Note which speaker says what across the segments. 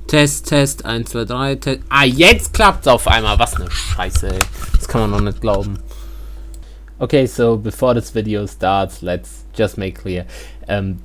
Speaker 1: Test, Test, 1, 2, 3, Test. Ah, jetzt klappt's auf einmal. Was eine Scheiße, ey. Das kann man noch nicht glauben. Okay, so before this video starts, let's just make clear.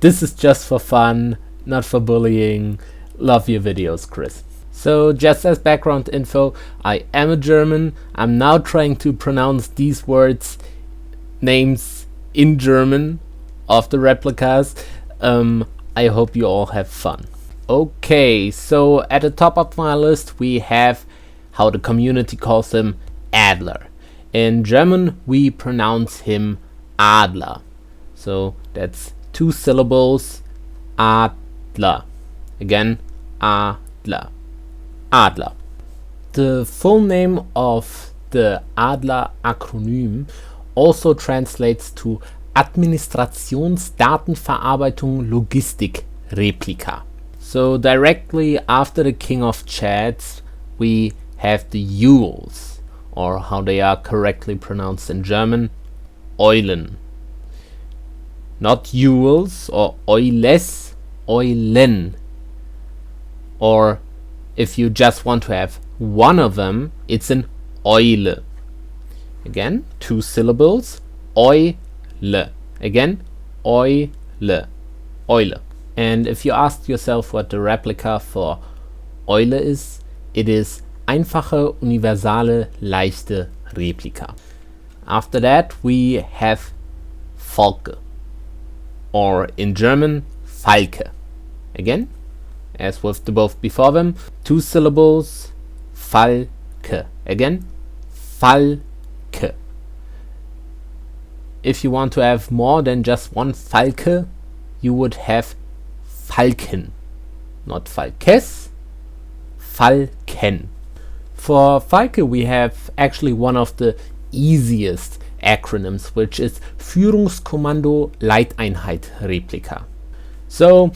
Speaker 1: This is just for fun, not for bullying. Love your videos, Chris. So, just as background info, I am a German. I'm now trying to pronounce these words, names in German of the replicas. I hope you all have fun. Okay, so at the top of my list we have how the community calls him Adler. In German we pronounce him Adler. So that's 2 syllables, Adler. Again, Adler. Adler. The full name of the Adler acronym also translates to Administrationsdatenverarbeitung Logistik Replika. So directly after the king of chats we have the Eules, or how they are correctly pronounced in German, Eulen. Not Eules or Eules, Eulen. Or if you just want to have one of them, it's an Eule. Again, 2 syllables, Eule. Again, Eule. Eule. And if you ask yourself what the replica for Eule is, it is einfache, universale, leichte Replika. After that we have Falke, or in German, Falke. Again, as with the both before them, 2 syllables, Falke. Again, Falke. If you want to have more than just one Falke, you would have Falken. Not Falkes, Falken. For Falke we have actually one of the easiest acronyms, which is Führungskommando Leiteinheit Replika. So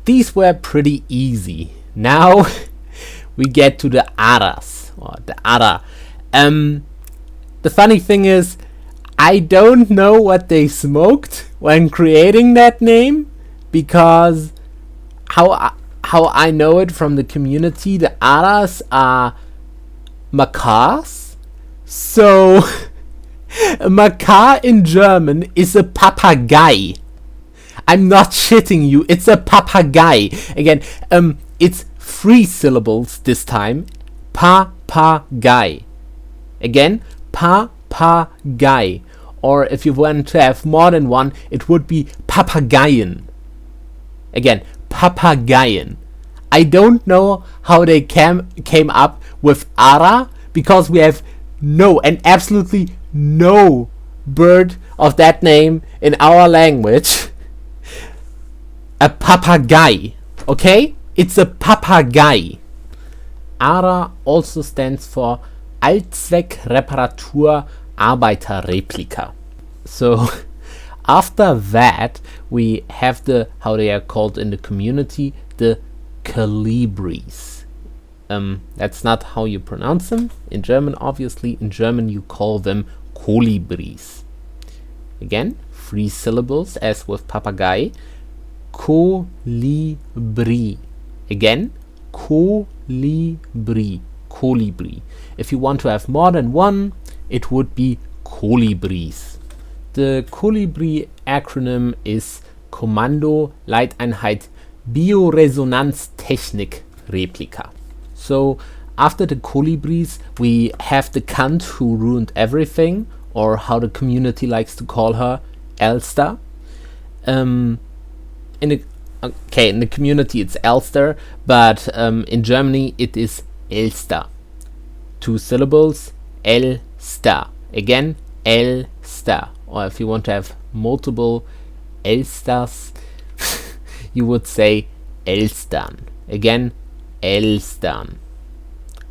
Speaker 1: these were pretty easy. Now we get to the Aras, or the Ara. The funny thing is, I don't know what they smoked when creating that name, because how I know it from the community, the Aras are macaques. So a macaque in German is a papagei. I'm not shitting you, it's a papagei. Again, it's 3 syllables this time. Papagei. Again, papagei. Or if you want to have more than one, it would be papageien. Again, papageien. I don't know how they came up with Ara, because we have no and absolutely no bird of that name in our language. A papagei, okay? It's a papagei. Ara also stands for Allzweckreparatur Arbeiterreplika. So after that we have the, how they are called in the community, the Calibris. That's not how you pronounce them in German, obviously. In German you call them Kolibris. Again, 3 syllables as with papagei. Kolibri. Again, kolibri. Kolibri. If you want to have more than one, it would be Kolibris. The Kolibri acronym is Kommando Leiteinheit Bioresonanztechnik Replika. So after the Kolibris we have the cunt who ruined everything, or how the community likes to call her, Elster. In the community it's Elster, but in Germany it is Elster. 2 syllables, Elster. Again, Elster. Or if you want to have multiple Elsters, you would say Elstern. Again, Elstern.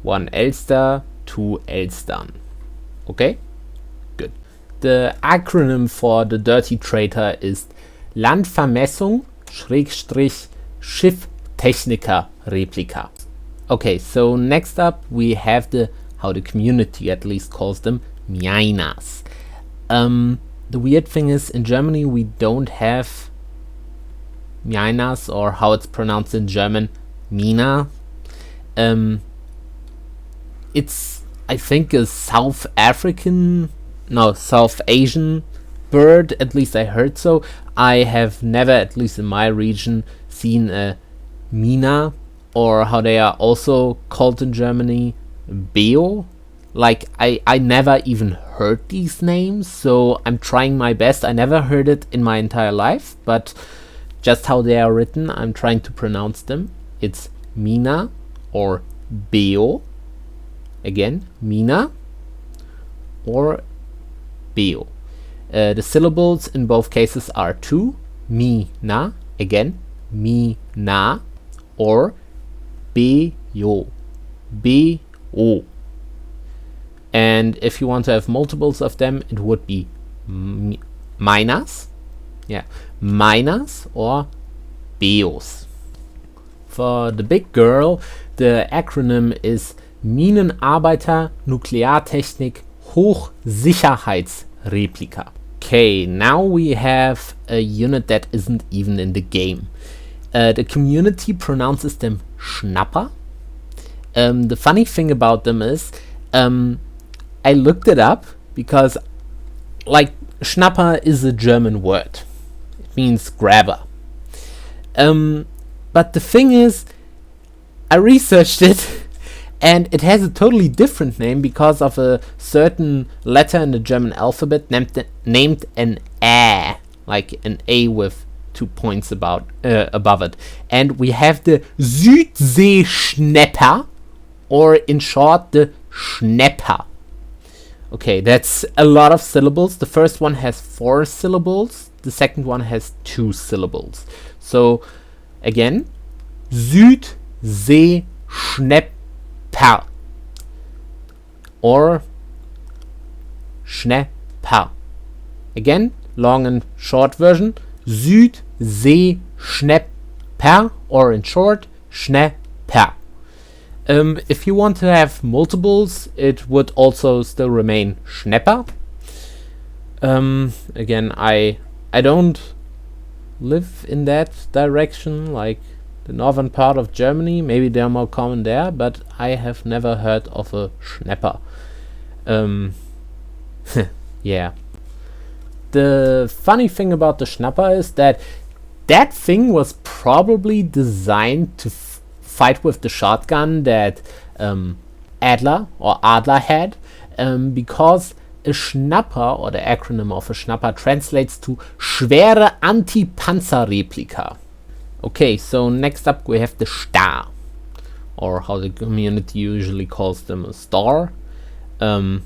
Speaker 1: 1 Elster, 2 Elstern. Okay? Good. The acronym for the dirty traitor is Landvermessung / Schifftechniker Replika. Okay, so next up we have the, how the community at least calls them, Minas. The weird thing is, in Germany we don't have Minas, or how it's pronounced in German, Mina. It's, I think, a South Asian bird, at least I heard so. I have never, at least in my region, seen a Mina, or how they are also called in Germany, Beo. Like, I never even heard these names, so I'm trying my best. I never heard it in my entire life, but just how they are written, I'm trying to pronounce them. It's Mina or Beo. Again, Mina or Beo. The syllables in both cases are 2. Mina, again, Mina, or Beo. Beo. And if you want to have multiples of them, it would be Minas. Yeah, Minas or Beos. For the big girl, the acronym is Minenarbeiter Nukleartechnik Hochsicherheitsreplika. Okay, now we have a unit that isn't even in the game. The community pronounces them Schnepper. The funny thing about them is, I looked it up because, like, Schnepper is a German word. It means grabber. But the thing is, I researched it and it has a totally different name because of a certain letter in the German alphabet named an A, like an A with 2 points above it. And we have the Südsee-Schnepper, or in short, the Schnepper. Okay, that's a lot of syllables. The first one has 4 syllables. The second one has 2 syllables. So, again, Südsee-Schnepper. Or Schnepper. Again, long and short version. Südsee-Schnepper, or in short, Schnepper. If you want to have multiples, it would also still remain Schnepper. Again, I don't live in that direction, like the northern part of Germany. Maybe they're more common there, but I have never heard of a Schnepper. Yeah. The funny thing about the Schnepper is that thing was probably designed to fight with the shotgun that Adler had, because a Schnepper, or the acronym of a Schnepper, translates to Schwere Anti-Panzer-Replika. Okay, so next up we have the Star, or how the community usually calls them, a star. In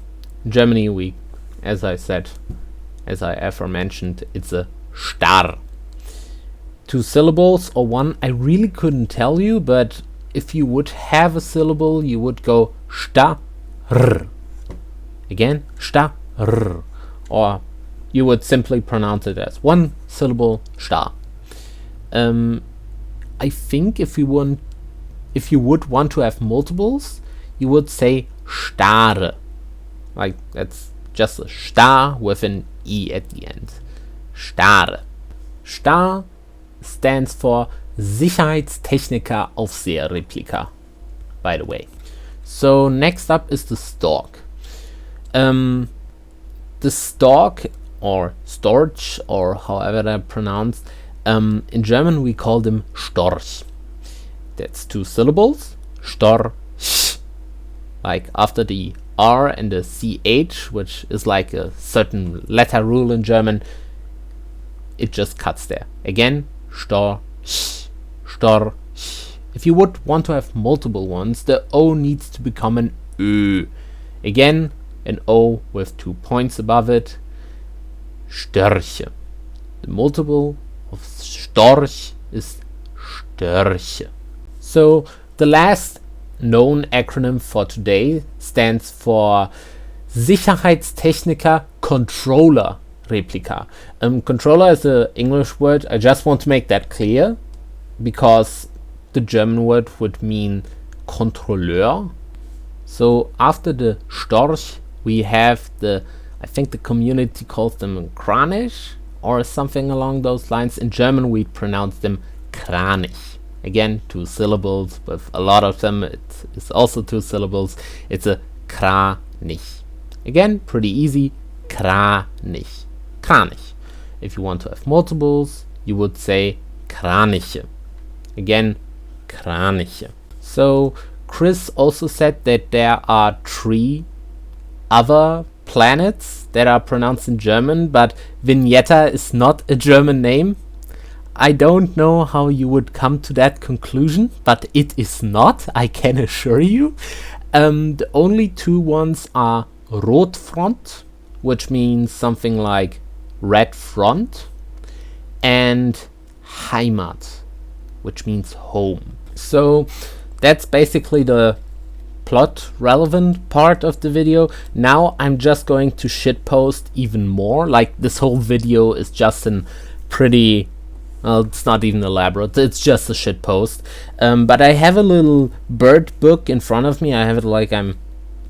Speaker 1: Germany, we, as I aforementioned, it's a Star. 2 syllables or 1, I really couldn't tell you, but if you would have a syllable, you would go Star. Again, Star. Or you would simply pronounce it as 1 syllable, Star. I think if you would want to have multiples, you would say Stare. Like, that's just a Star with an E at the end. Stare. Star stands for Sicherheitstechniker Aufseherreplika, by the way. So next up is the Stork. The Stork, or Storch, or however they're pronounced, in German we call them Storch. That's 2 syllables, Storch. Like after the R and the CH, which is like a certain letter rule in German, it just cuts there. Again, Storch, Storch. If you would want to have multiple ones, the O needs to become an Ö. Again, an O with 2 points above it. Störche. The multiple of Storch is Störche. So the last known acronym for today stands for Sicherheitstechniker Controller Replika. Controller is an English word. I just want to make that clear, because the German word would mean controleur. So after the Storch, we have I think the community calls them Kranich or something along those lines. In German, we pronounce them Kranich. Again, 2 syllables. With a lot of them, it's also 2 syllables. It's a Kranich. Again, pretty easy. Kranich. Kranich. If you want to have multiples, you would say Kraniche. Again, Kraniche. So Chris also said that there are 3 other planets that are pronounced in German, but Vignetta is not a German name. I don't know how you would come to that conclusion, but it is not, I can assure you. The only 2 ones are Rotfront, which means something like red front, and Heimat, which means home. So that's basically the plot relevant part of the video. Now I'm just going to shitpost even more. Like, this whole video is just an pretty, well, it's not even elaborate, it's just a shitpost. But I have a little bird book in front of me. I have it like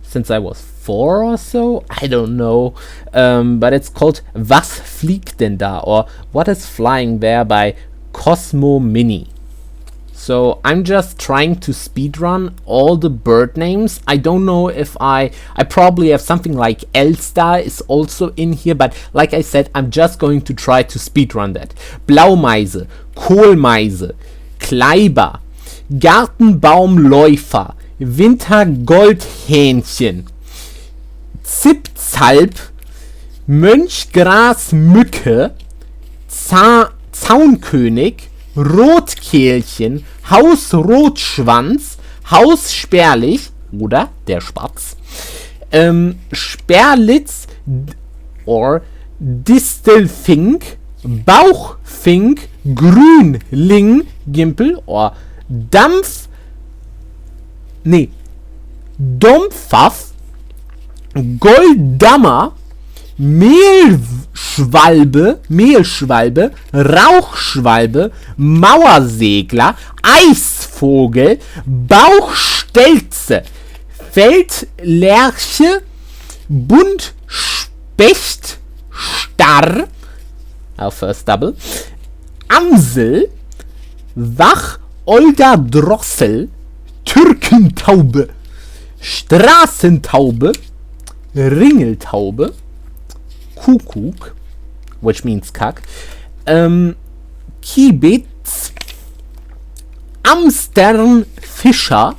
Speaker 1: since I was 4 or so, I don't know. But it's called Was fliegt denn da? Or What is Flying There by Cosmo Mini. So I'm just trying to speedrun all the bird names. I don't know if I probably have something like Elster is also in here, but like I said, I'm just going to try to speedrun that. Blaumeise, Kohlmeise, Kleiber, Gartenbaumläufer, Wintergoldhähnchen, Zipzalp, Mönchgrasmücke, Zaunkönig, Rotkehlchen, Hausrotschwanz, Haussperlich oder der Spatz, Sperlitz or Distelfink, Bauchfink, Grünling, Gimpel or Dompfaff, Goldammer, Mehlschwalbe, Rauchschwalbe, Mauersegler, Eisvogel, Bauchstelze, Feldlerche, Buntspecht, Starr, our first double, Amsel, Wacholderdrossel, Türkentaube, Straßentaube, Ringeltaube, Kuckuck, which means Kack, Kiebitz, Amsternfischer,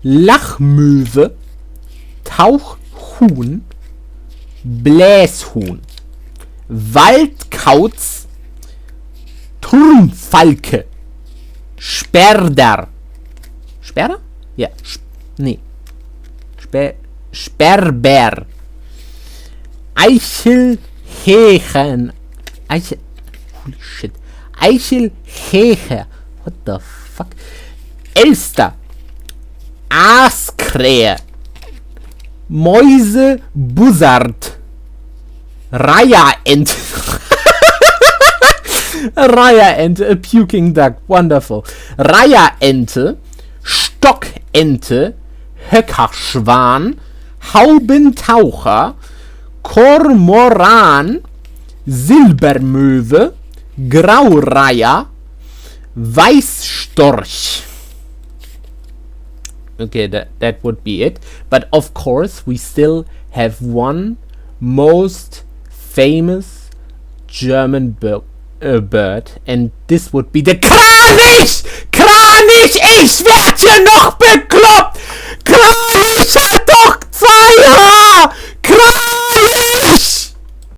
Speaker 1: Lachmöwe, Tauchhuhn, Bläshuhn, Waldkauz, Turmfalke, Sperder. Sperder? Ja, Sperber. Eichelhähen. Holy shit. Eichelhäher. What the fuck? Elster. Aaskrähe. Mäuse Buzzard. Reiherent. Reiherente, a puking duck. Wonderful. Reiherente. Stockente. Höckerschwan. Haubentaucher. Kormoran, Silbermöwe, Graureiher, Weißstorch. Okay, that would be it. But of course, we still have one most famous German bird, and this would be the Kranich! Kranich! Ich werd hier